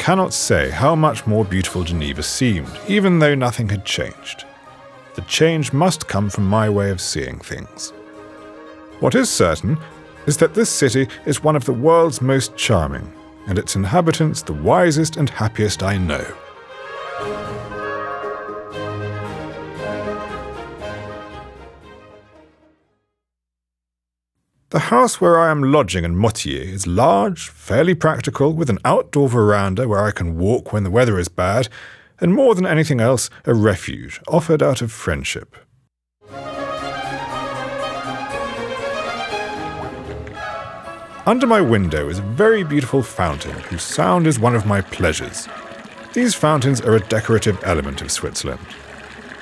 cannot say how much more beautiful Geneva seemed, even though nothing had changed. The change must come from my way of seeing things. What is certain is that this city is one of the world's most charming, and its inhabitants the wisest and happiest I know. The house where I am lodging in Môtiers is large, fairly practical, with an outdoor veranda where I can walk when the weather is bad, and more than anything else, a refuge offered out of friendship. Under my window is a very beautiful fountain, whose sound is one of my pleasures. These fountains are a decorative element of Switzerland.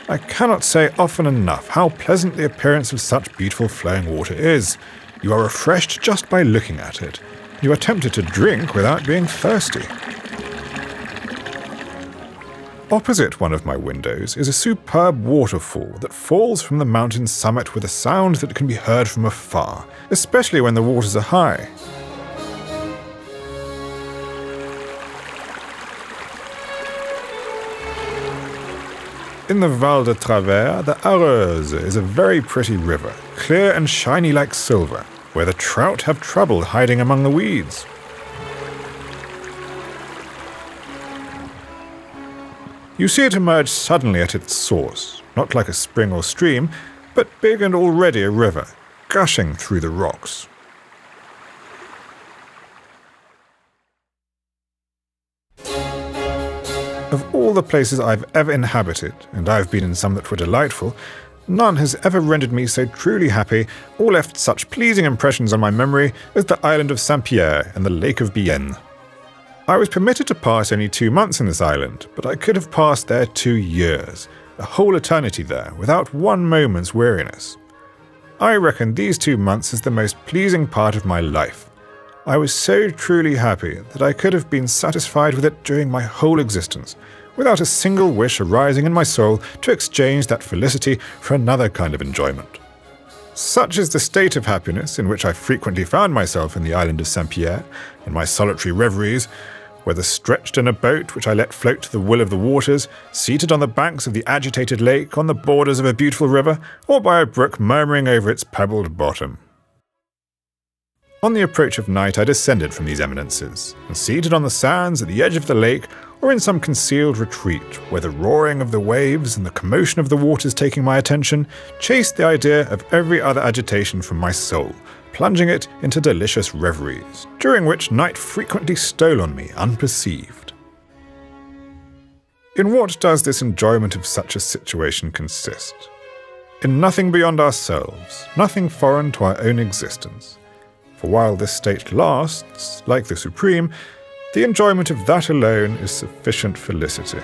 I cannot say often enough how pleasant the appearance of such beautiful flowing water is. You are refreshed just by looking at it. You are tempted to drink without being thirsty. Opposite one of my windows is a superb waterfall that falls from the mountain's summit with a sound that can be heard from afar, especially when the waters are high. In the Val de Travers, the Areuse is a very pretty river, clear and shiny like silver, where the trout have trouble hiding among the weeds. You see it emerge suddenly at its source, not like a spring or stream, but big and already a river, gushing through the rocks. Of all the places I've ever inhabited, and I've been in some that were delightful, none has ever rendered me so truly happy or left such pleasing impressions on my memory as the Island of St Pierre and the Lake of Bienne. I was permitted to pass only 2 months in this island, but I could have passed there 2 years, a whole eternity there, without one moment's weariness. I reckon these 2 months as the most pleasing part of my life. I was so truly happy that I could have been satisfied with it during my whole existence, without a single wish arising in my soul to exchange that felicity for another kind of enjoyment. Such is the state of happiness in which I frequently found myself in the island of St Pierre, in my solitary reveries, whether stretched in a boat which I let float to the will of the waters, seated on the banks of the agitated lake on the borders of a beautiful river, or by a brook murmuring over its pebbled bottom. On the approach of night I descended from these eminences, and seated on the sands at the edge of the lake, or in some concealed retreat, where the roaring of the waves and the commotion of the waters taking my attention, chased the idea of every other agitation from my soul, plunging it into delicious reveries, during which night frequently stole on me unperceived. In what does this enjoyment of such a situation consist? In nothing beyond ourselves, nothing foreign to our own existence. For while this state lasts, like the supreme, the enjoyment of that alone is sufficient felicity.